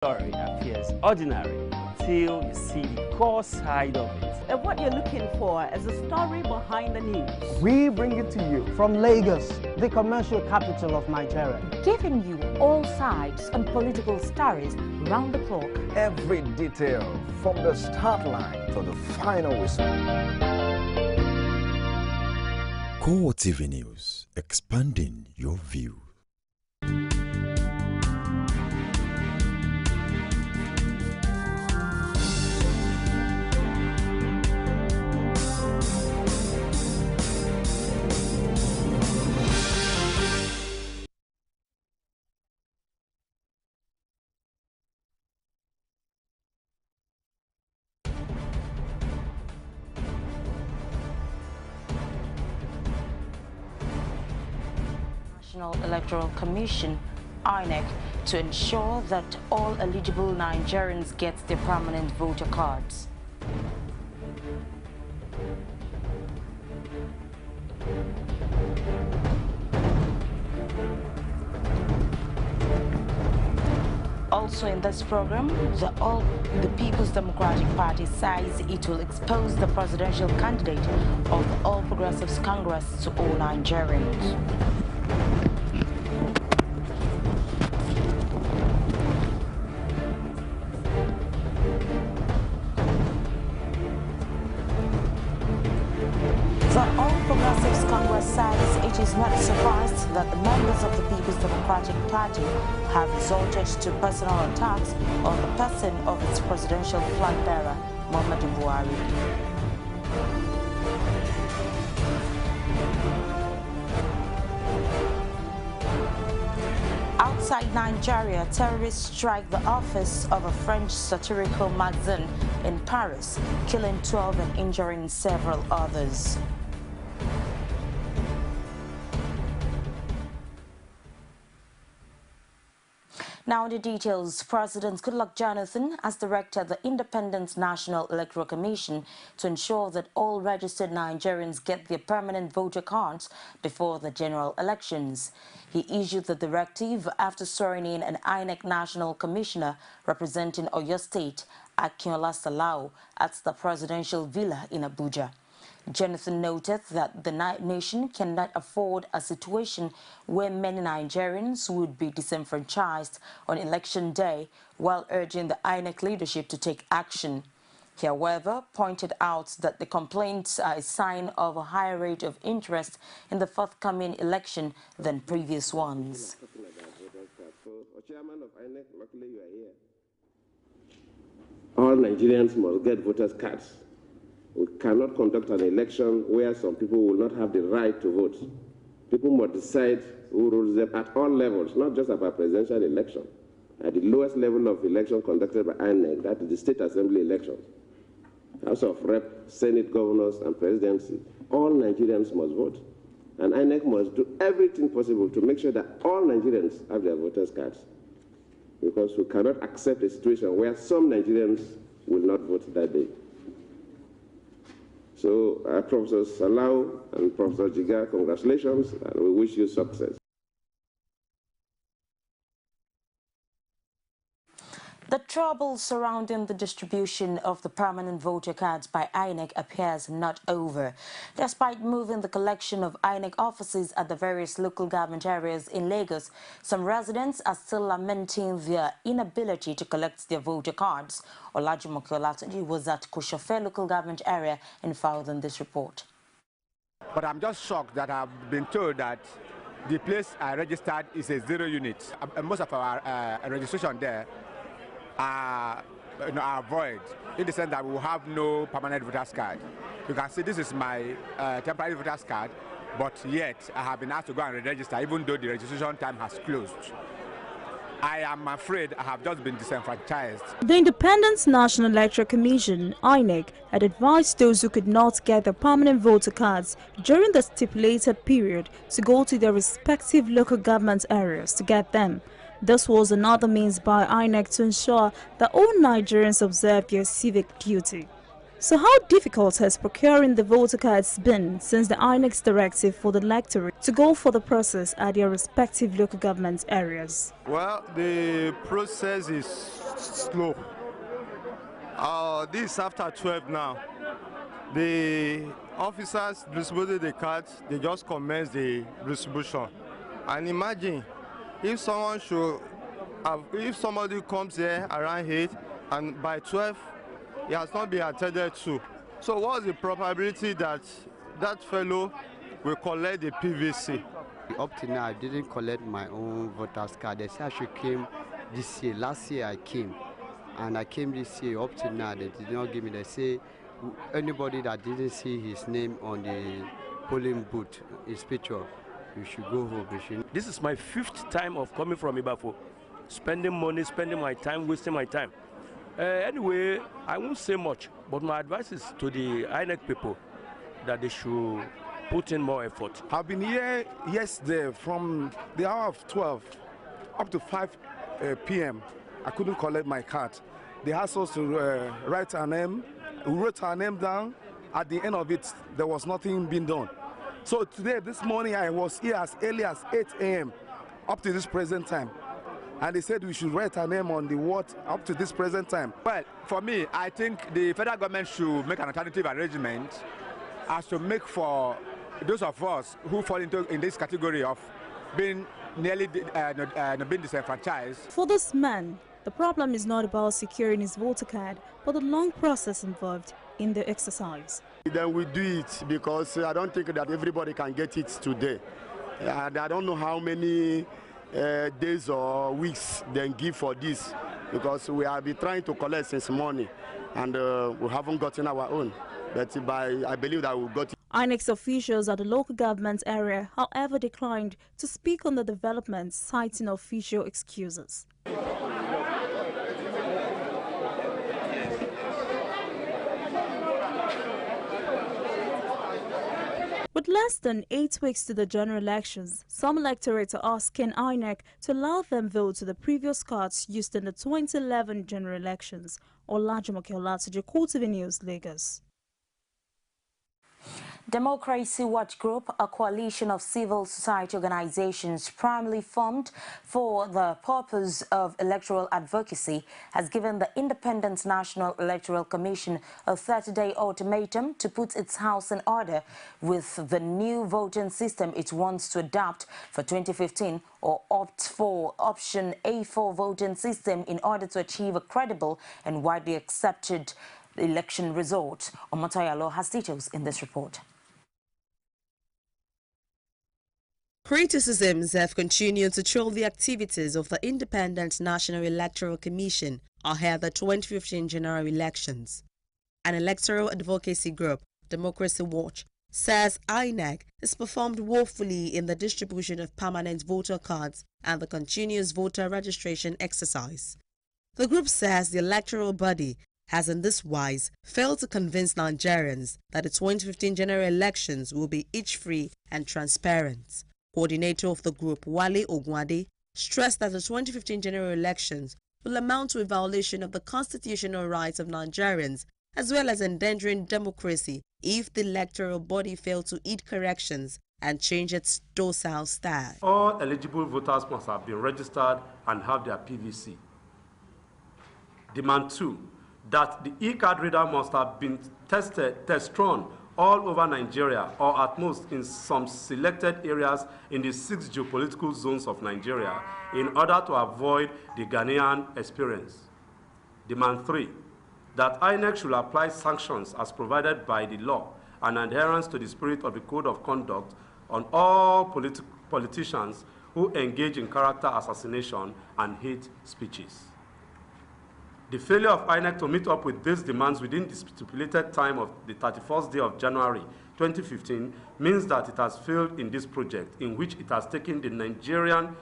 Story appears ordinary until you see the core side of it. And what you're looking for is the story behind the news. We bring it to you from Lagos, the commercial capital of Nigeria. Giving you all sides and political stories round the clock. Every detail from the start line to the final whistle. CoreTV News, expanding your view. National Electoral Commission, INEC, to ensure that all eligible Nigerians get their permanent voter cards. Also in this program, the People's Democratic Party says it will expose the presidential candidate of the All Progressives Congress to all Nigerians. The All Progressives Congress says it is not surprised that the members of the People's Democratic Party have resorted to personal attacks on the person of its presidential flag bearer, Muhammadu Buhari. Outside Nigeria, terrorists strike the office of a French satirical magazine in Paris, killing 12 and injuring several others. Now the details. President Goodluck Jonathan has directed the Independent National Electoral Commission to ensure that all registered Nigerians get their permanent voter cards before the general elections. He issued the directive after swearing in an INEC National Commissioner representing Oyo State, Akinola Salau, at the presidential villa in Abuja. Jonathan noted that the nation cannot afford a situation where many Nigerians would be disenfranchised on election day, while urging the INEC leadership to take action. He, however, pointed out that the complaints are a sign of a higher rate of interest in the forthcoming election than previous ones. Chairman of INEC, luckily you are here. All Nigerians must get voters' cards. We cannot conduct an election where some people will not have the right to vote. People must decide who rules them at all levels, not just at a presidential election. At the lowest level of election conducted by INEC, that is the state assembly elections, House of Rep, Senate, governors, and presidency, all Nigerians must vote. And INEC must do everything possible to make sure that all Nigerians have their voters' cards. Because we cannot accept a situation where some Nigerians will not vote that day. So, Professor Salau and Professor Jiga, congratulations, and we wish you success. The trouble surrounding the distribution of the permanent voter cards by INEC appears not over. Despite moving the collection of INEC offices at the various local government areas in Lagos, some residents are still lamenting their inability to collect their voter cards. Olajumoke Olatunji was at Koshofe local government area and filed in this report. But I'm just shocked that I've been told that the place I registered is a 0 unit. Most of our registration there are void, in the sense that we will have no permanent voter's card. You can see this is my temporary voter's card, but yet I have been asked to go and re-register even though the registration time has closed. I am afraid I have just been disenfranchised. The Independent National Electoral Commission, INEC, had advised those who could not get their permanent voter cards during the stipulated period to go to their respective local government areas to get them. This was another means by INEC to ensure that all Nigerians observe their civic duty. So how difficult has procuring the voter cards been since the INEC's directive for the electorate to go for the process at their respective local government areas? Well, the process is slow. This is after 12 now. The officers distributed the cards, they just commenced the distribution. And imagine if someone if somebody comes here around 8 and by 12 he has not been attended to. So what's the probability that that fellow will collect the PVC? Up to now, I didn't collect my own voter's card. They said I should came this year. Last year I came, and I came this year. Up to now, they did not give me. They say anybody that didn't see his name on the polling booth, his picture, you should go home. This is my 5th time of coming from Ibafo, spending money, spending my time, wasting my time. Anyway, I won't say much, but my advice is to the INEC people that they should put in more effort. I've been here yesterday from the hour of 12 up to 5 p.m. I couldn't collect my card. They asked us to write our name. We wrote our name down. At the end of it, there was nothing being done. So today, this morning, I was here as early as 8 a.m. up to this present time. And they said we should write our name on the ward up to this present time. Well, for me, I think the federal government should make an alternative arrangement as to make for those of us who fall in this category of being nearly being disenfranchised. For this man, the problem is not about securing his voter card, but the long process involved in the exercise. Then we do it because I don't think that everybody can get it today. And I don't know how many days or weeks they give for this, because we have been trying to collect since morning and we haven't gotten our own. But I believe that we'll got it. INEC's officials at the local government area, however, declined to speak on the developments, citing official excuses. With less than 8 weeks to the general elections, some electorates are asking INEC to allow them vote to the previous cards used in the 2011 general elections. Olajumoke Olatuji, CoreTV News, Lagos. Democracy Watch Group, a coalition of civil society organizations primarily formed for the purpose of electoral advocacy, has given the Independent National Electoral Commission a 30-day ultimatum to put its house in order with the new voting system it wants to adopt for 2015, or opt for option A4 voting system in order to achieve a credible and widely accepted election result. Omotoyalo has details in this report. Criticisms have continued to trail the activities of the Independent National Electoral Commission ahead of the 2015 general elections. An electoral advocacy group, Democracy Watch, says INEC has performed woefully in the distribution of permanent voter cards and the continuous voter registration exercise. The group says the electoral body has in this wise failed to convince Nigerians that the 2015 general elections will be each free and transparent. Coordinator of the group, Wale Ogwade, stressed that the 2015 general elections will amount to a violation of the constitutional rights of Nigerians as well as endangering democracy if the electoral body failed to heed corrections and change its docile style. All eligible voters must have been registered and have their PVC. Demand 2, that the e-card reader must have been test-run all over Nigeria, or at most in some selected areas in the 6 geopolitical zones of Nigeria, in order to avoid the Ghanaian experience. Demand 3, that INEC should apply sanctions as provided by the law and adherence to the spirit of the Code of Conduct on all politicians who engage in character assassination and hate speeches. The failure of INEC to meet up with these demands within the stipulated time of the 31st day of January 2015 means that it has failed in this project, in which it has taken the Nigeria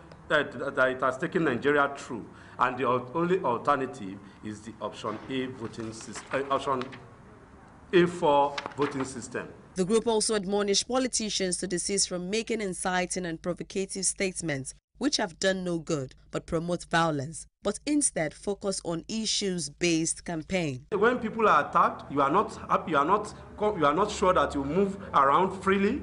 through, and the only alternative is the option A voting system, option A4 voting system. The group also admonished politicians to desist from making inciting and provocative statements which have done no good but promote violence, but instead focus on issues-based campaign. When people are attacked, you are not happy, you are not sure that you move around freely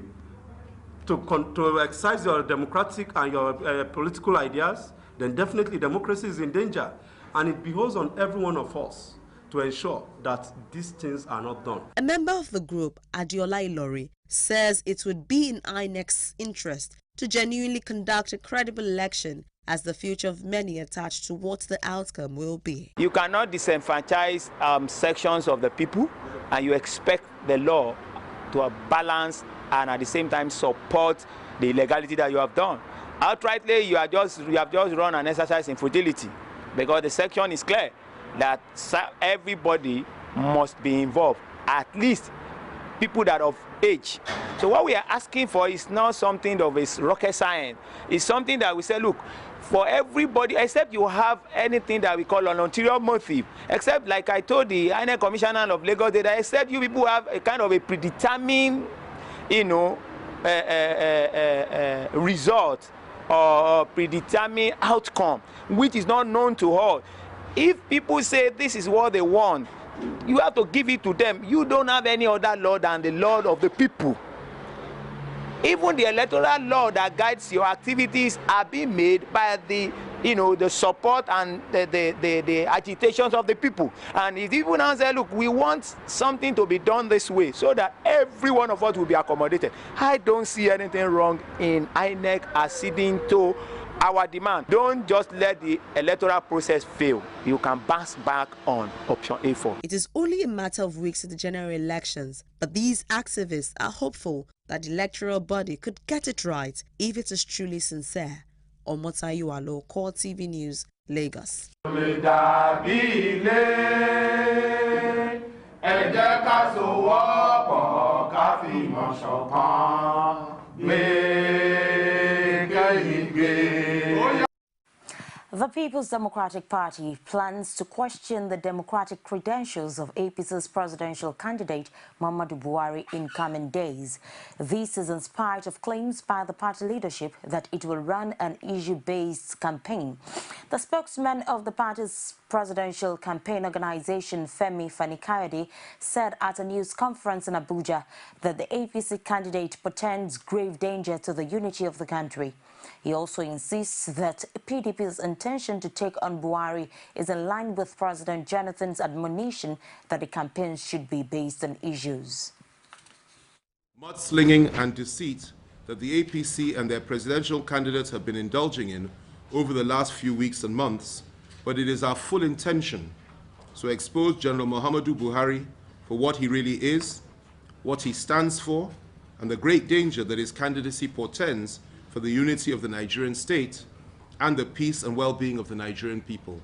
to exercise your democratic and your political ideas, then definitely democracy is in danger. And it behoves on every one of us to ensure that these things are not done. A member of the group, Adiola Ilori, says it would be in INEC's interest to genuinely conduct a credible election, as the future of many attached to what the outcome will be. You cannot disenfranchise sections of the people, and you expect the law to balance and at the same time support the illegality that you have done. Outrightly, you have just run an exercise in futility, because the section is clear that everybody must be involved, at least people that are of age. So what we are asking for is not something of a rocket science. It's something that we say, look, for everybody, except you have anything that we call an ulterior motive, except like I told the INEC Commissioner of Lagos, that except you people have a kind of a predetermined, result or predetermined outcome, which is not known to all. If people say this is what they want, you have to give it to them. You don't have any other law than the law of the people. Even the electoral law that guides your activities are being made by the, the support and the agitations of the people. And if people now say, look, we want something to be done this way so that every one of us will be accommodated, I don't see anything wrong in INEC acceding to our demand. Don't just let the electoral process fail. You can bounce back on option A4. It is only a matter of weeks to the general elections, but these activists are hopeful that the electoral body could get it right if it is truly sincere. Omotayualo, CoreTV News, Lagos. The People's Democratic Party plans to question the democratic credentials of APC's presidential candidate Muhammadu Buhari in coming days. This is in spite of claims by the party leadership that it will run an issue-based campaign. The spokesman of the party's presidential campaign organization, Femi Fani-Kayode, said at a news conference in Abuja that the APC candidate portends grave danger to the unity of the country. He also insists that PDP's intention to take on Buhari is in line with President Jonathan's admonition that the campaign should be based on issues. Mudslinging and deceit that the APC and their presidential candidates have been indulging in over the last few weeks and months, but it is our full intention to expose General Muhammadu Buhari for what he really is, what he stands for, and the great danger that his candidacy portends for the unity of the Nigerian state and the peace and well-being of the Nigerian people.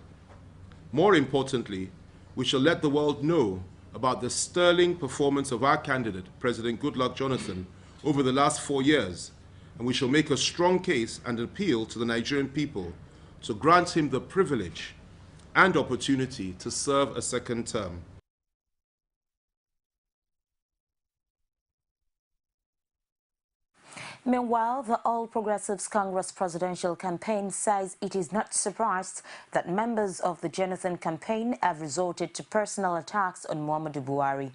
More importantly, we shall let the world know about the sterling performance of our candidate, President Goodluck Jonathan, over the last 4 years, and we shall make a strong case and appeal to the Nigerian people to grant him the privilege and opportunity to serve a second term. Meanwhile, the All Progressives Congress presidential campaign says it is not surprised that members of the Jonathan campaign have resorted to personal attacks on Muhammadu Buhari.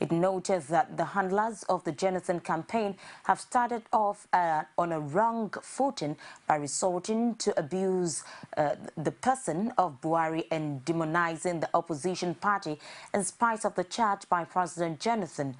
It noted that the handlers of the Jonathan campaign have started off on a wrong footing by resorting to abuse the person of Buhari and demonizing the opposition party in spite of the charge by President Jonathan.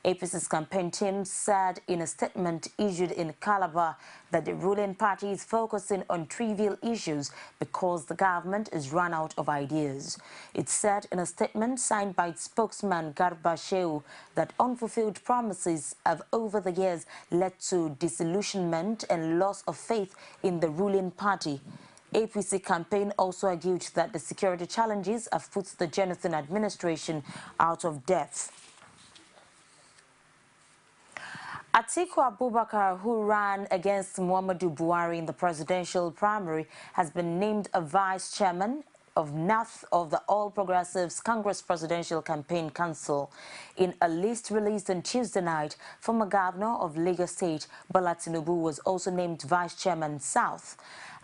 APC's campaign team said in a statement issued in Calabar that the ruling party is focusing on trivial issues because the government is run out of ideas. It said in a statement signed by its spokesman Garba Shehu that unfulfilled promises have over the years led to disillusionment and loss of faith in the ruling party. APC campaign also argued that the security challenges have put the Jonathan administration out of depth. Atiku Abubakar, who ran against Muhammadu Buhari in the presidential primary, has been named a vice chairman of NAF of the All Progressives Congress Presidential Campaign Council. In a list released on Tuesday night, former governor of Lagos State, Bola Tinubu, was also named vice chairman South.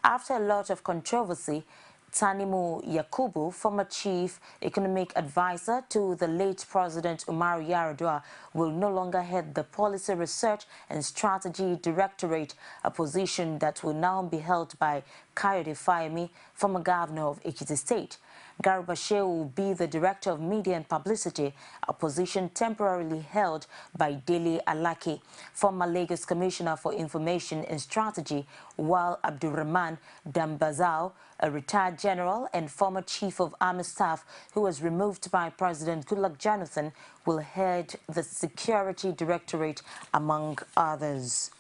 After a lot of controversy, Tanimu Yakubu, former chief economic advisor to the late President Umaru Yar'Adua, will no longer head the Policy Research and Strategy Directorate, a position that will now be held by Kayode Fayemi, former governor of Ekiti State. Garba Shehu will be the Director of Media and Publicity, a position temporarily held by Dele Alaki, former Lagos Commissioner for Information and Strategy, while Abdulrahman Dambazao, a retired general and former Chief of Army Staff who was removed by President Goodluck Jonathan, will head the Security Directorate, among others.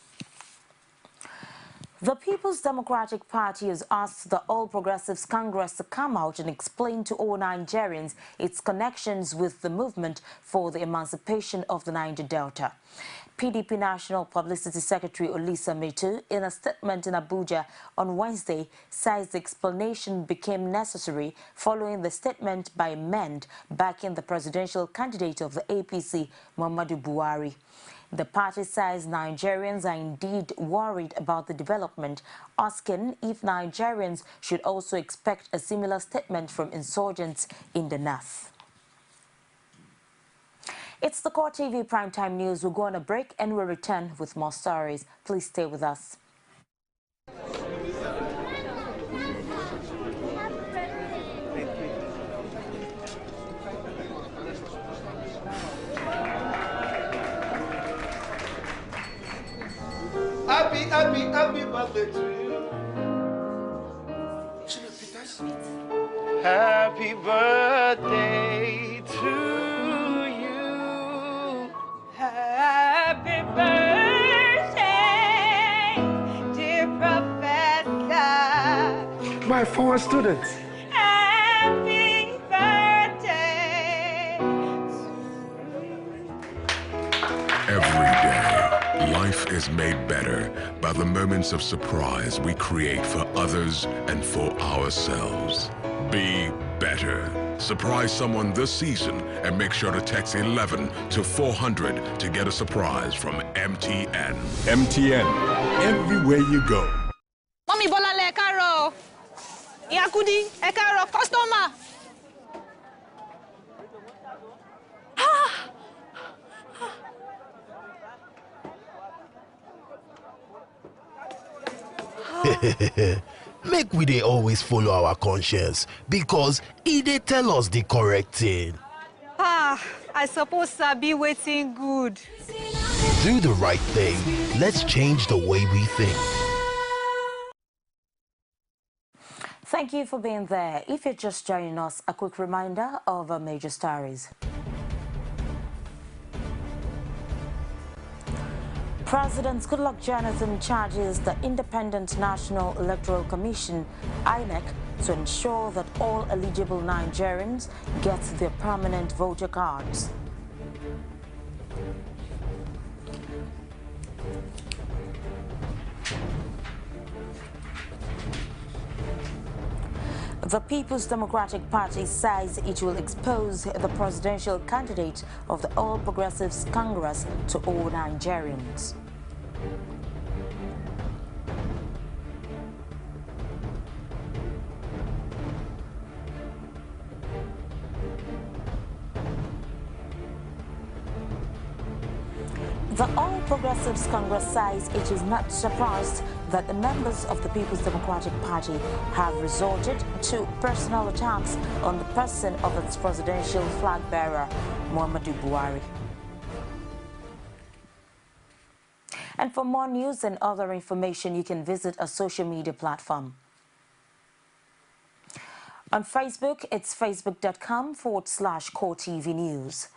The People's Democratic Party has asked the All Progressives Congress to come out and explain to all Nigerians its connections with the movement for the emancipation of the Niger Delta. PDP National Publicity Secretary Olisa Metu, in a statement in Abuja on Wednesday, says the explanation became necessary following the statement by MEND backing the presidential candidate of the APC, Muhammadu Buhari. The party says Nigerians are indeed worried about the development, asking if Nigerians should also expect a similar statement from insurgents in the north. It's the CoreTV Primetime News. We'll go on a break and we'll return with more stories. Please stay with us. Happy birthday to you. Happy birthday to you. Happy birthday, dear Professor. My former students. Happy birthday. Every day, life is made better by the moments of surprise we create for others and for ourselves. Be better. Surprise someone this season and make sure to text 11 to 400 to get a surprise from MTN. MTN, everywhere you go. Mommy Bola le karo. Yakudi, e karo customer. Make we dey always follow our conscience because they tell us the correct thing. I suppose Sabi waiting good. Do the right thing. Let's change the way we think. Thank you for being there. If you're just joining us, a quick reminder of our major stories. President Goodluck Jonathan charges the Independent National Electoral Commission, INEC, to ensure that all eligible Nigerians get their permanent voter cards. The People's Democratic Party says it will expose the presidential candidate of the All Progressives Congress to all Nigerians. The All Progressives Congress says it is not surprised that the members of the People's Democratic Party have resorted to personal attacks on the person of its presidential flag bearer, Muhammadu Buhari. And for more news and other information, you can visit a social media platform. On Facebook, it's facebook.com/CoreTV News.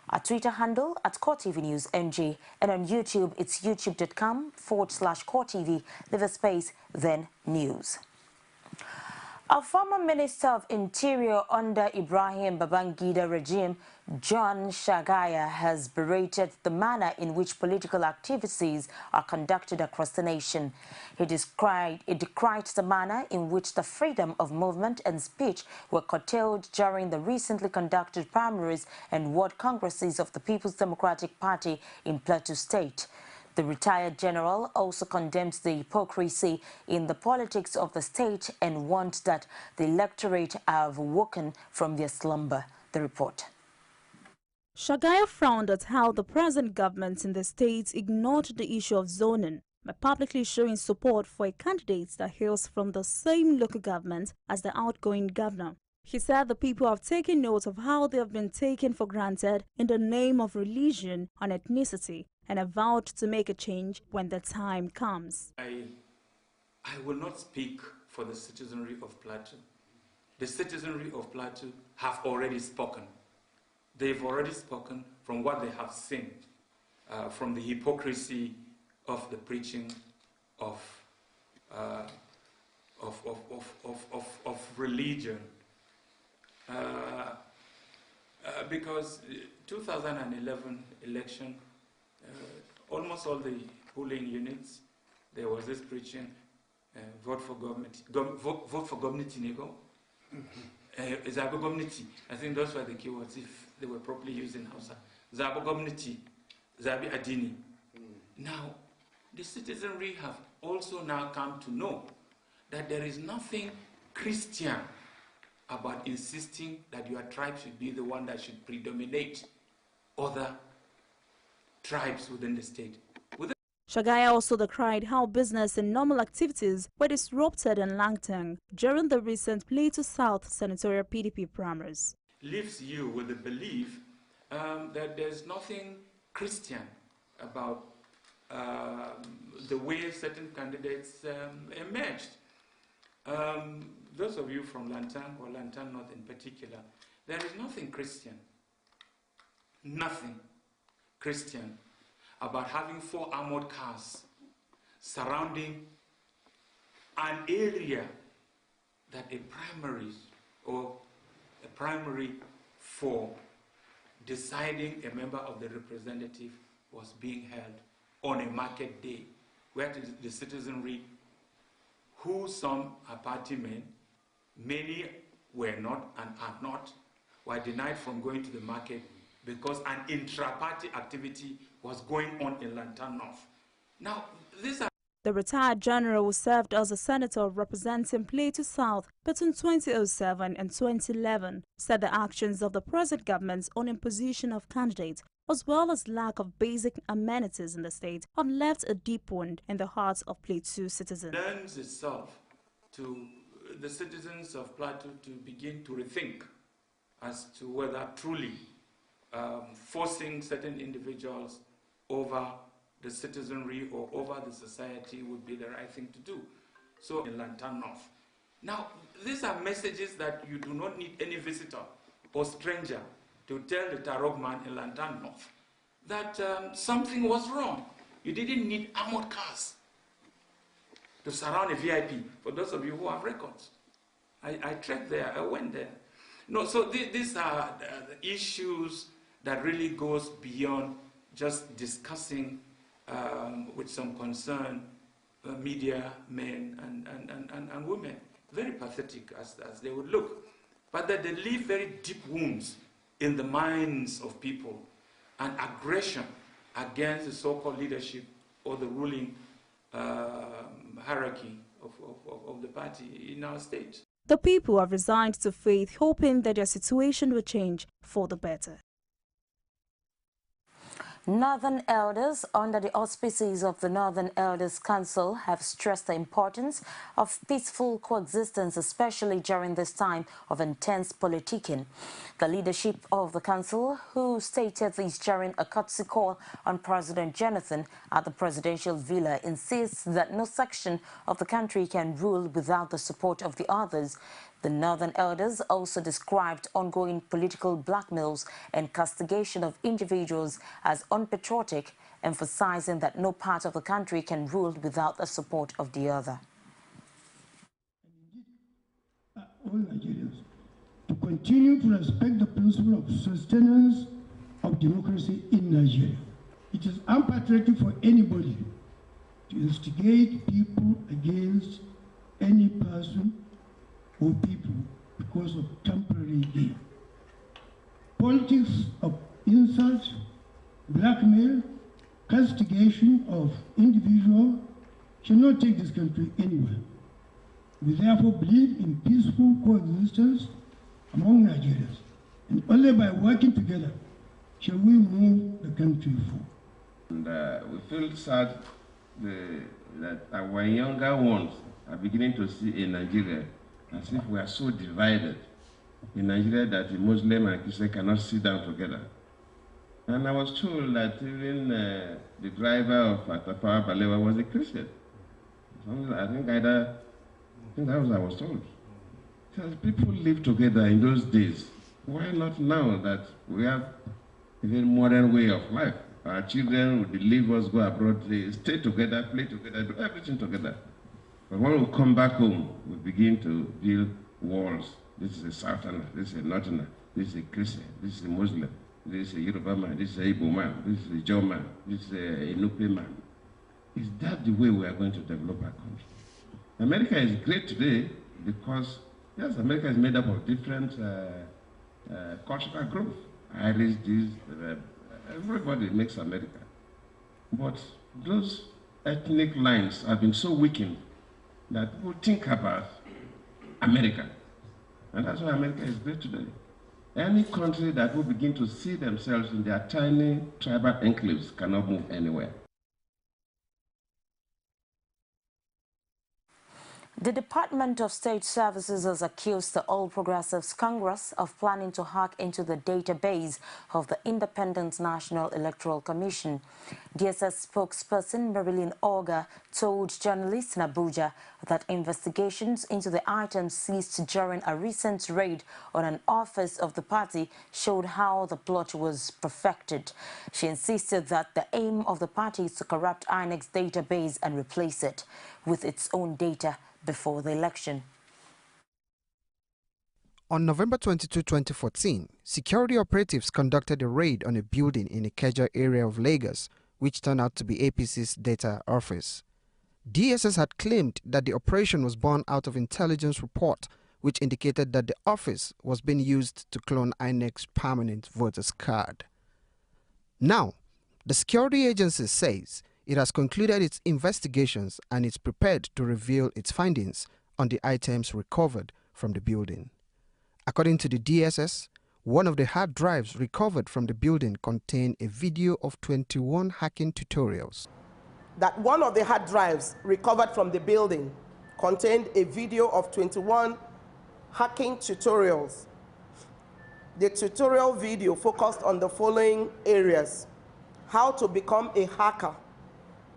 Our Twitter handle at CoreTV News NG, and on YouTube, it's youtube.com/CoreTV, leave a space, then news. A former Minister of Interior under Ibrahim Babangida regime, John Shagaya, has berated the manner in which political activities are conducted across the nation. He decried the manner in which the freedom of movement and speech were curtailed during the recently conducted primaries and ward congresses of the People's Democratic Party in Plateau State. The retired general also condemns the hypocrisy in the politics of the state and wants that the electorate have woken from their slumber. The report. Shagaya frowned at how the present government in the state ignored the issue of zoning by publicly showing support for a candidate that hails from the same local government as the outgoing governor. He said the people have taken note of how they have been taken for granted in the name of religion and ethnicity and have vowed to make a change when the time comes. I will not speak for the citizenry of Plateau. The citizenry of Plateau have already spoken. They've already spoken from what they have seen, from the hypocrisy of the preaching of religion. Because 2011 election, almost all the polling units, there was this preaching, vote for government, vote for government Inigo. Zabo government, I think those were the keywords if they were properly used in Hausa. Zabo government, Zabi Adini. Now, the citizenry have also now come to know that there is nothing Christian about insisting that your tribe should be the one that should predominate other tribes within the state. Shagaya also decried how business and normal activities were disrupted in Langtang during the recent Plateau South senatorial PDP primaries. Leaves you with the belief that there's nothing Christian about the way certain candidates emerged. Those of you from Langtang, or Langtang North in particular, there is nothing Christian about having 4 armored cars surrounding an area that a primary for deciding a member of the representative was being held on a market day, where the citizenry, who some are party men, many were not and are not, were denied from going to the market because an intra-party activity was going on in Langtang North. Now, these are... The retired general who served as a senator representing Plateau South between 2007 and 2011 said the actions of the present government's own imposition of candidates as well as lack of basic amenities in the state have left a deep wound in the hearts of Plateau citizens. It lends itself to the citizens of Plateau to begin to rethink as to whether truly forcing certain individuals over the citizenry or over the society would be the right thing to do. So in Langtang North. Now, these are messages that you do not need any visitor or stranger to tell the Tarok man in Langtang North that something was wrong. You didn't need armored cars to surround a VIP, for those of you who have records. I trekked there, I went there. No, so these are the issues that really goes beyond just discussing with some concern media men and women. Very pathetic as they would look. But that they leave very deep wounds in the minds of people and aggression against the so-called leadership or the ruling hierarchy of the party in our state. The people have resigned to faith, hoping that their situation will change for the better. Northern elders, under the auspices of the Northern Elders Council, have stressed the importance of peaceful coexistence, especially during this time of intense politicking. The leadership of the council, who stated this during a courtesy call on President Jonathan at the presidential villa, insists that no section of the country can rule without the support of the others. The Northern Elders also described ongoing political blackmails and castigation of individuals as unpatriotic, emphasizing that no part of the country can rule without the support of the other. All Nigerians to continue to respect the principle of sustenance of democracy in Nigeria. It is unpatriotic for anybody to instigate people against any person or people because of temporary gain. Politics of insult, blackmail, castigation of individual shall not take this country anywhere. We therefore believe in peaceful coexistence among Nigerians, and only by working together shall we move the country forward. And we feel sad that our younger ones are beginning to see in Nigeria as if we are so divided in Nigeria that the Muslim and Christian cannot sit down together. And I was told that even the driver of Atapawa Balewa was a Christian. I think that was what I was told. Because people lived together in those days. Why not now that we have a very modern way of life? Our children would leave us, go abroad, they stay together, play together, do everything together. But when we come back home, we begin to build walls. This is a Southerner, this is a Northerner, this is a Christian, this is a Muslim, this is a Yoruba man, this is a Igbo man, this is a Jaw man, this is a Nupe man. Is that the way we are going to develop our country? America is great today because, yes, America is made up of different cultural groups. Irish, everybody makes America. But those ethnic lines have been so weakened that people think about America. And that's why America is great today. Any country that will begin to see themselves in their tiny tribal enclaves cannot move anywhere. The Department of State Services has accused the All Progressives Congress of planning to hack into the database of the Independent National Electoral Commission. DSS spokesperson Marilyn Orga told journalists in Abuja that investigations into the items seized during a recent raid on an office of the party showed how the plot was perfected. She insisted that the aim of the party is to corrupt INEC's database and replace it with its own data before the election. On November 22, 2014, security operatives conducted a raid on a building in the Ikeja area of Lagos, which turned out to be APC's data office. DSS had claimed that the operation was born out of intelligence report, which indicated that the office was being used to clone INEC's permanent voters card. Now, the security agency says it has concluded its investigations and is prepared to reveal its findings on the items recovered from the building. According to the DSS, one of the hard drives recovered from the building contained a video of 21 hacking tutorials. That one of the hard drives recovered from the building contained a video of 21 hacking tutorials. The tutorial video focused on the following areas: how to become a hacker,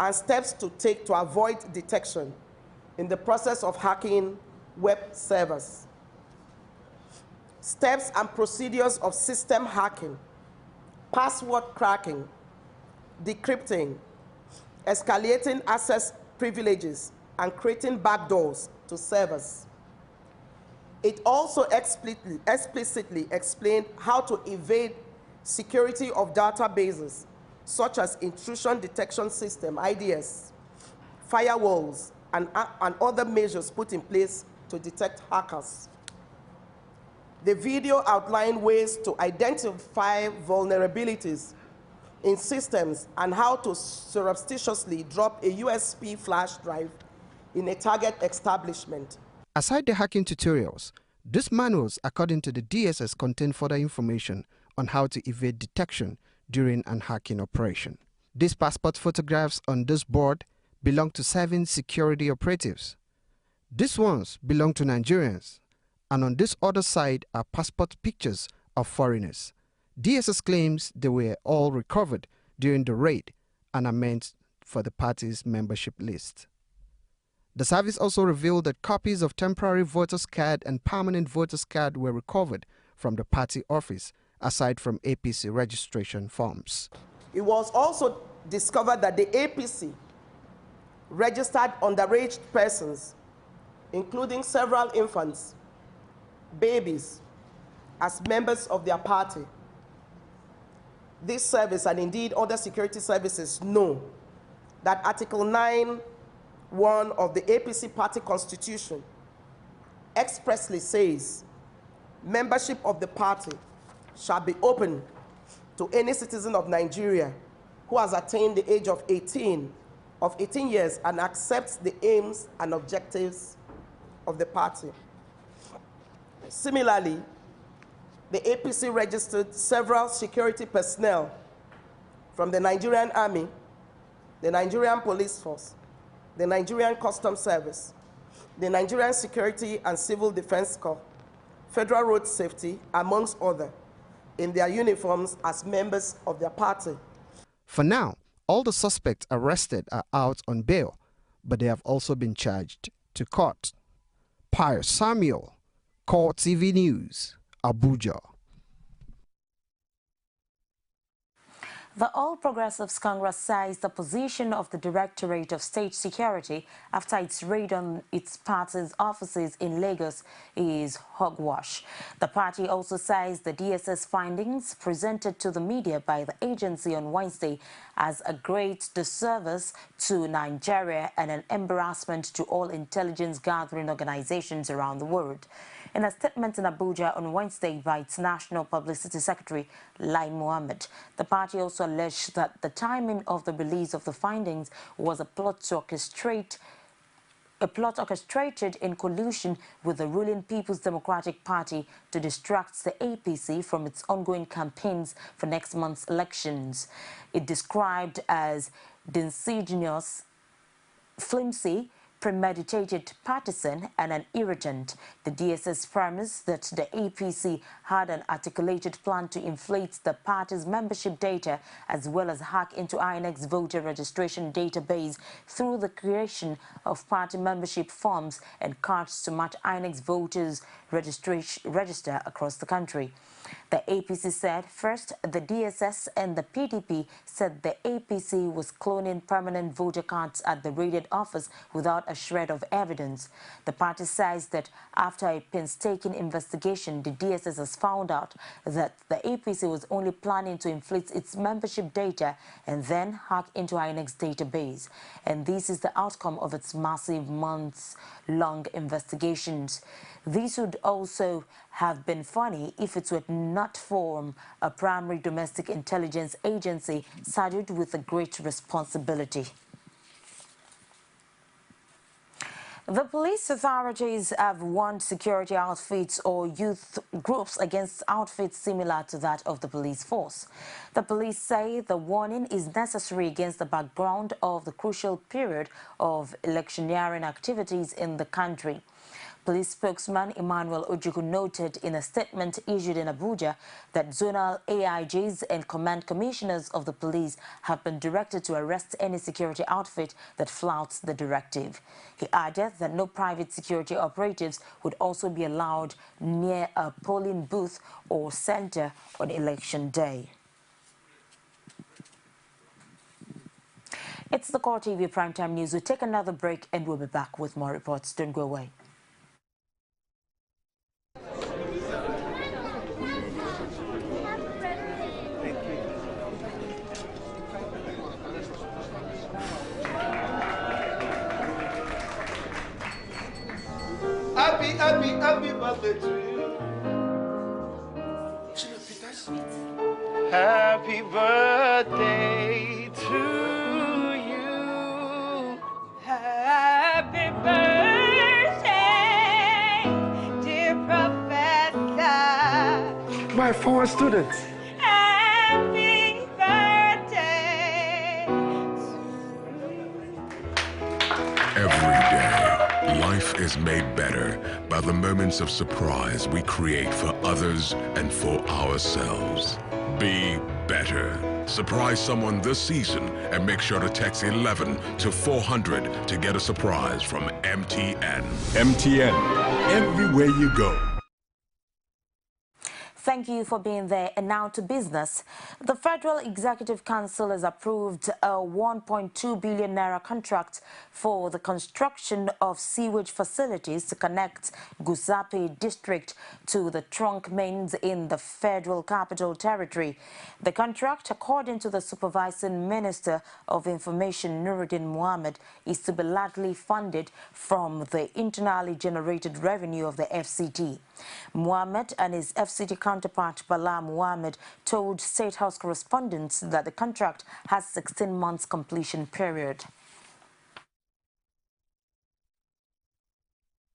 and steps to take to avoid detection in the process of hacking web servers. Steps and procedures of system hacking, password cracking, decrypting, escalating access privileges, and creating backdoors to servers. It also explicitly explained how to evade security of databases, such as intrusion detection system, IDS, firewalls, and other measures put in place to detect hackers. The video outlined ways to identify vulnerabilities in systems and how to surreptitiously drop a USB flash drive in a target establishment. Aside the hacking tutorials, these manuals, according to the DSS, contain further information on how to evade detection during an hacking operation. These passport photographs on this board belong to 7 security operatives. These ones belong to Nigerians, and on this other side are passport pictures of foreigners. DSS claims they were all recovered during the raid and are meant for the party's membership list. The service also revealed that copies of temporary voters card and permanent voters card were recovered from the party office, aside from APC registration forms. It was also discovered that the APC registered underage persons, including several infants, babies, as members of their party. This service, and indeed other security services, know that Article 9(1) of the APC party constitution expressly says membership of the party shall be open to any citizen of Nigeria who has attained the age of 18 years and accepts the aims and objectives of the party. Similarly, the APC registered several security personnel from the Nigerian Army, the Nigerian Police Force, the Nigerian Customs Service, the Nigerian Security and Civil Defense Corps, Federal Road Safety, amongst others, in their uniforms as members of their party. For now, all the suspects arrested are out on bail, but they have also been charged to court. Pius Samuel, CoreTV News, Abuja. The All Progressives Congress says the position of the Directorate of State Security after its raid on its party's offices in Lagos is hogwash. The party also says the DSS findings presented to the media by the agency on Wednesday as a great disservice to Nigeria and an embarrassment to all intelligence gathering organizations around the world. In a statement in Abuja on Wednesday by its National Publicity Secretary, Lai Mohammed, the party also alleged that the timing of the release of the findings was a plot orchestrated in collusion with the ruling People's Democratic Party to distract the APC from its ongoing campaigns for next month's elections. It described as disingenuous, flimsy, premeditated, partisan and an irritant. The DSS premised that the APC had an articulated plan to inflate the party's membership data as well as hack into INEC's voter registration database through the creation of party membership forms and cards to match INEC's voters register across the country. The APC said first the DSS and the PDP said the APC was cloning permanent voter cards at the raided office without a shred of evidence. The party says that after a painstaking investigation, the DSS has found out that the APC was only planning to inflate its membership data and then hack into INEC's database. And this is the outcome of its massive months-long investigations. This would also have been funny if it were not for a primary domestic intelligence agency saddled with a great responsibility. The police authorities have warned security outfits or youth groups against outfits similar to that of the police force. The police say the warning is necessary against the background of the crucial period of electioneering activities in the country. Police spokesman Emmanuel Ojukwu noted in a statement issued in Abuja that zonal AIGs and command commissioners of the police have been directed to arrest any security outfit that flouts the directive. He added that no private security operatives would also be allowed near a polling booth or center on election day. It's the CoreTV Primetime News. We'll take another break and we'll be back with more reports. Don't go away. Happy birthday to you. Happy birthday to you. Happy birthday, dear Professor. My former students. Happy birthday. Every day, life is made better by the moments of surprise we create for others and for ourselves. Be better. Surprise someone this season and make sure to text 11 to 400 to get a surprise from MTN. MTN, everywhere you go. Thank you for being there. And now to business. The Federal Executive Council has approved a 1.2 billion naira contract for the construction of sewage facilities to connect Gusape district to the trunk mains in the Federal Capital Territory. The contract, according to the Supervising Minister of Information, Nuruddin Mohammed, is to be largely funded from the internally generated revenue of the FCT. Mohammed and his FCT counterpart Bala Mohammed told State House correspondents that the contract has 16 months completion period.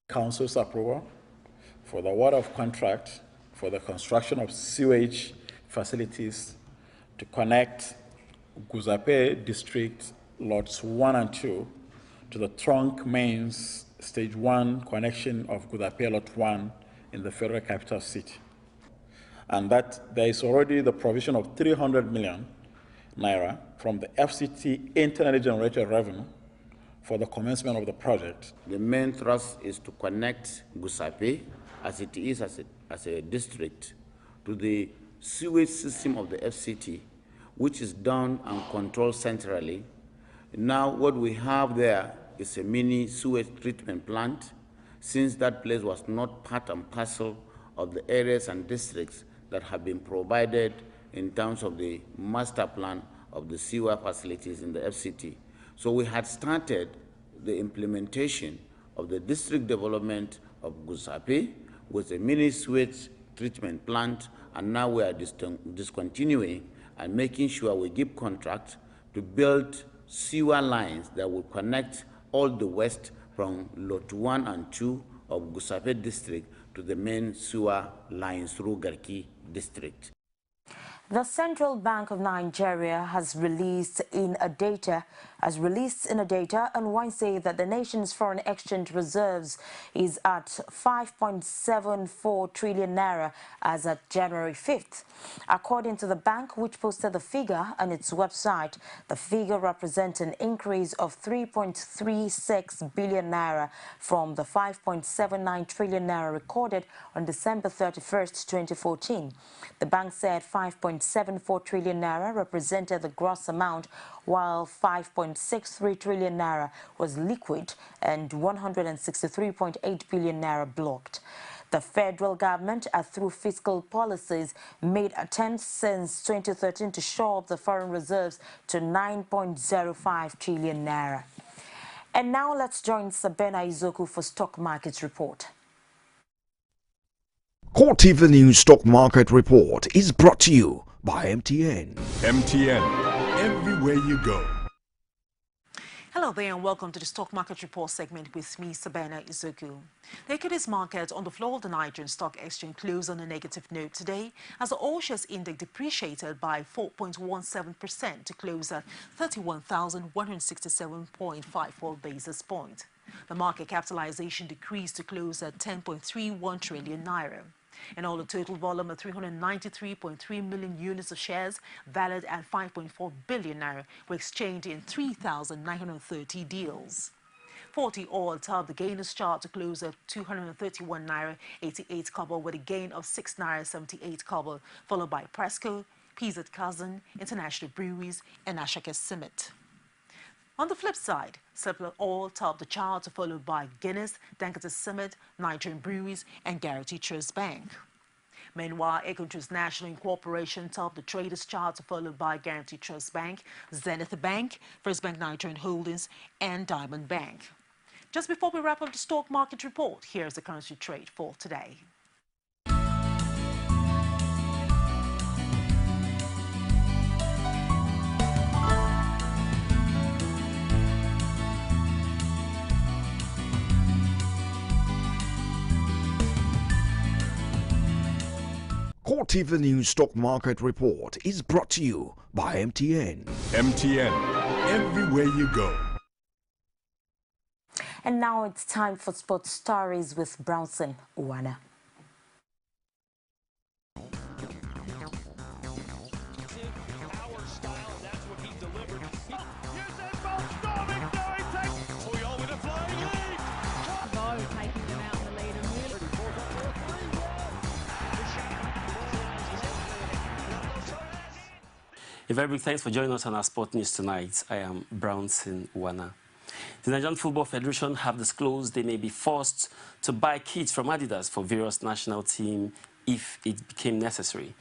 Council's approval for the award of contract for the construction of sewage facilities to connect Guzape District Lots 1 and 2 to the trunk mains Stage 1 connection of Guzape Lot 1 in the Federal Capital City. And that there is already the provision of 300 million naira from the FCT internally generated revenue for the commencement of the project. The main thrust is to connect Gusape, as it is as a district, to the sewage system of the FCT, which is done and controlled centrally. Now what we have there is a mini sewage treatment plant, since that place was not part and parcel of the areas and districts that have been provided in terms of the master plan of the sewer facilities in the FCT. So we had started the implementation of the district development of Gusape with a mini sewage treatment plant, and now we are discontinuing and making sure we give contract to build sewer lines that will connect all the west from Lot 1 and 2 of Gusape district to the main sewer lines through Garki district. The Central Bank of Nigeria has released in a data on Wednesday that the nation's foreign exchange reserves is at 5.74 trillion naira as at January 5th. According to the bank, which posted the figure on its website, the figure represents an increase of 3.36 billion naira from the 5.79 trillion naira recorded on December 31st, 2014. The bank said 5.74 trillion naira represented the gross amount, while 5.63 trillion naira was liquid and 163.8 billion naira blocked. The federal government, through fiscal policies, made attempts since 2013 to shore up the foreign reserves to 9.05 trillion naira. And now let's join Sabena Izoku for Stock Markets Report. CoreTV News Stock Market Report is brought to you by MTN. MTN, everywhere you go. Hello there and welcome to the Stock Market Report segment with me, Sabena Izoku. The equities market on the floor of the Nigerian Stock Exchange closed on a negative note today as the All Shares Index depreciated by 4.17% to close at 31,167.54 basis points. The market capitalization decreased to close at 10.31 trillion naira. And all the total volume of 393.3 million units of shares valued at 5.4 billion naira were exchanged in 3,930 deals. 40 oil topped the gainers chart to close at 231 naira 88 kobo with a gain of 6 naira 78 kobo, followed by Presco, PZ Cousin, International Breweries, and Ashaka Summit. On the flip side, Seplat Oil topped the chart, followed by Guinness, Dangote Summit, Nigerian Breweries, and Guarantee Trust Bank. Meanwhile, Ecotrust National Incorporation topped the traders chart, followed by Guarantee Trust Bank, Zenith Bank, First Bank Nigerian Holdings, and Diamond Bank. Just before we wrap up the stock market report, here's the currency trade for today. CoreTV News Stock Market Report is brought to you by MTN. MTN, everywhere you go. And now it's time for Sports Stories with Brownson Uwana. A very big thanks for joining us on our Sport News tonight. I am Brownson Uwana. The Nigerian Football Federation have disclosed they may be forced to buy kits from Adidas for various national teams if it became necessary.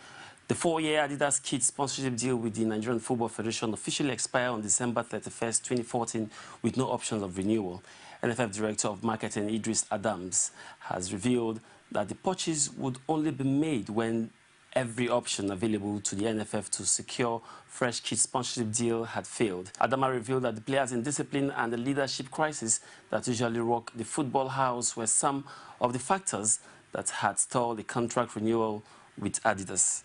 The 4-year Adidas kit sponsorship deal with the Nigerian Football Federation officially expired on December 31st, 2014 with no options of renewal. NFF Director of Marketing Idris Adams has revealed that the purchase would only be made when every option available to the NFF to secure fresh kit sponsorship deal had failed. Adama revealed that the players' indiscipline and the leadership crisis that usually rock the football house were some of the factors that had stalled the contract renewal with Adidas.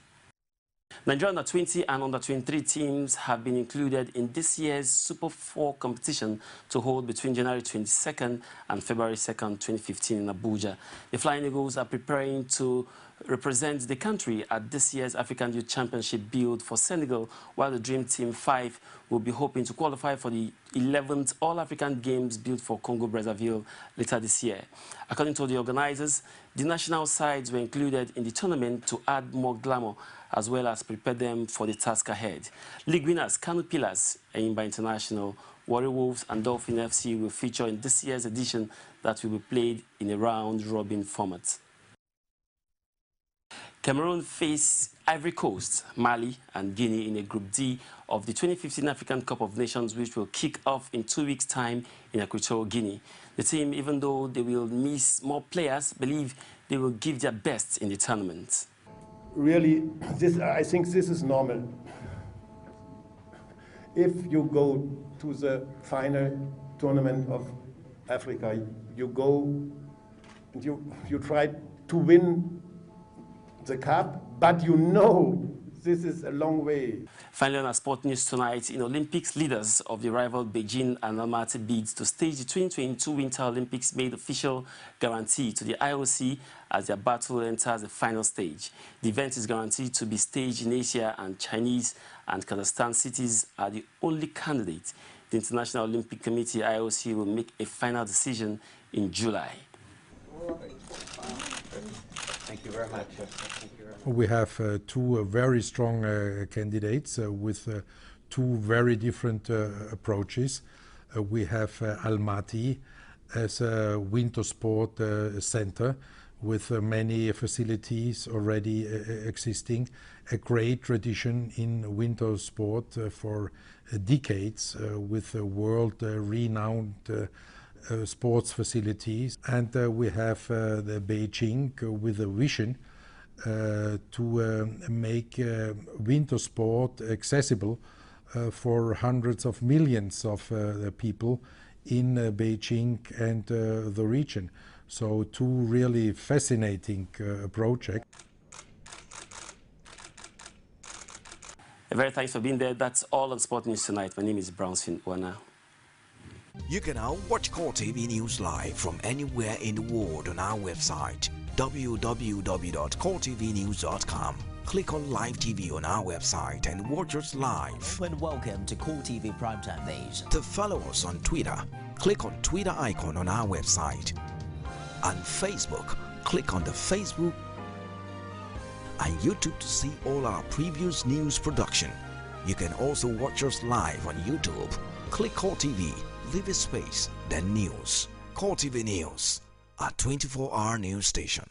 Nigeria under-20 and under-23 teams have been included in this year's Super 4 competition to hold between January 22nd and February 2nd, 2015 in Abuja. The Flying Eagles are preparing to represent the country at this year's African Youth Championship billed for Senegal, while the Dream Team 5 will be hoping to qualify for the 11th All-African Games billed for Congo-Brazzaville later this year. According to the organizers, the national sides were included in the tournament to add more glamour as well as prepare them for the task ahead. League winners Kano Pillars, Enyimba International, Warri Wolves and Dolphin FC will feature in this year's edition that will be played in a round-robin format. Cameroon face Ivory Coast, Mali and Guinea in a Group D of the 2015 African Cup of Nations, which will kick off in 2 weeks' time in Equatorial Guinea. The team, even though they will miss more players, believe they will give their best in the tournament. Really, I think this is normal. If you go to the final tournament of Africa, you go and you try to win the cup, but you know this is a long way. Finally, on our sport news tonight, in Olympics, leaders of the rival Beijing and Almaty bids to stage the 2022 Winter Olympics made official guarantee to the IOC as their battle enters the final stage. The event is guaranteed to be staged in Asia, and Chinese and Kazakhstan cities are the only candidates. The International Olympic Committee, IOC, will make a final decision in July. Thank you very much. We have two very strong candidates with two very different approaches. We have Almaty as a winter sport center with many facilities already existing, a great tradition in winter sport for decades with world-renowned sports facilities. And we have the Beijing with a vision to make winter sport accessible for hundreds of millions of people in Beijing and the region. So two really fascinating projects. Very thanks for being there. That's all on Sport News tonight. My name is Brownson Wana. You can now watch CoreTV News live from anywhere in the world on our website www.coretvnews.com. Click on Live TV on our website and watch us live. And welcome to CoreTV Primetime Days. To follow us on Twitter, click on Twitter icon on our website. On Facebook, click on the Facebook and YouTube to see all our previous news production. You can also watch us live on YouTube. Click CoreTV, leave a space, then News. CoreTV News, a 24-hour news station.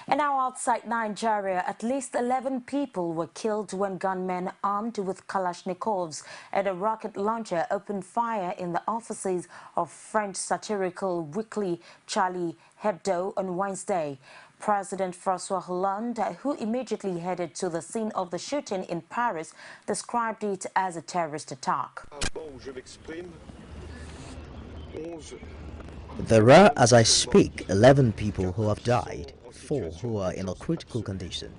And now outside Nigeria, at least 11 people were killed when gunmen armed with Kalashnikovs and a rocket launcher opened fire in the offices of French satirical weekly Charlie Hebdo on Wednesday. President François Hollande, who immediately headed to the scene of the shooting in Paris, described it as a terrorist attack. There are, as I speak, 11 people who have died, 4 who are in a critical condition.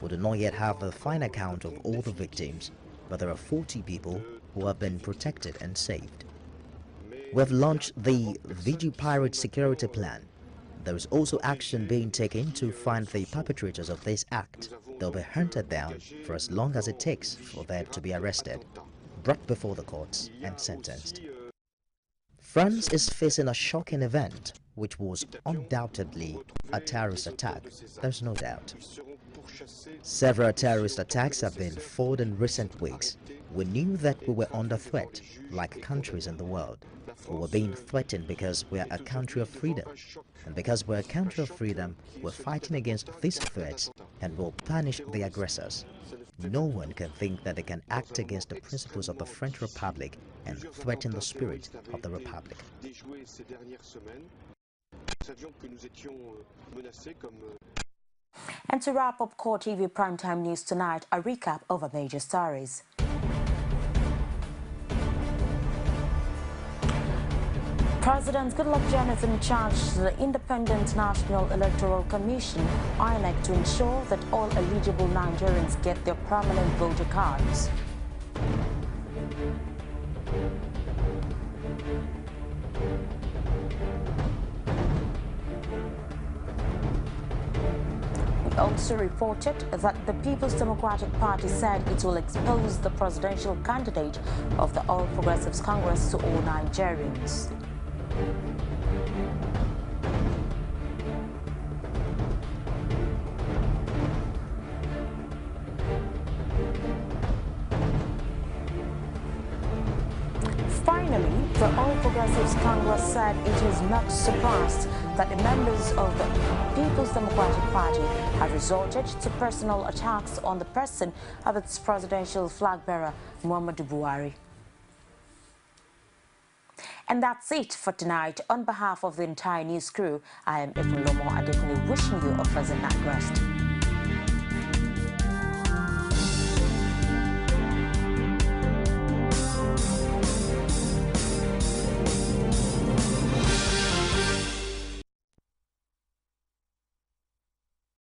We do not yet have the final count of all the victims, but there are 40 people who have been protected and saved. We have launched the Vigi Pirate Security Plan. There is also action being taken to find the perpetrators of this act. They'll be hunted down for as long as it takes for them to be arrested, brought before the courts and sentenced. France is facing a shocking event, which was undoubtedly a terrorist attack, there's no doubt. Several terrorist attacks have been fought in recent weeks. We knew that we were under threat, like countries in the world. We were being threatened because we are a country of freedom. And because we're a country of freedom, we're fighting against these threats and will punish the aggressors. No one can think that they can act against the principles of the French Republic and threaten the spirit of the Republic. savions que nous étions menacés comme... And to wrap up CoreTV Primetime News tonight, a recap of our major stories. President Goodluck Jonathan charged the Independent National Electoral Commission, INEC, to ensure that all eligible Nigerians get their permanent voter cards. We also reported that the People's Democratic Party said it will expose the presidential candidate of the All Progressives Congress to all Nigerians. Finally, the All Progressives Congress said it is not surprised that the members of the People's Democratic Party have resorted to personal attacks on the person of its presidential flag bearer, Muhammadu Buhari. And that's it for tonight. On behalf of the entire news crew, I am Ifun Lomo Adekunle wishing you a pleasant night rest.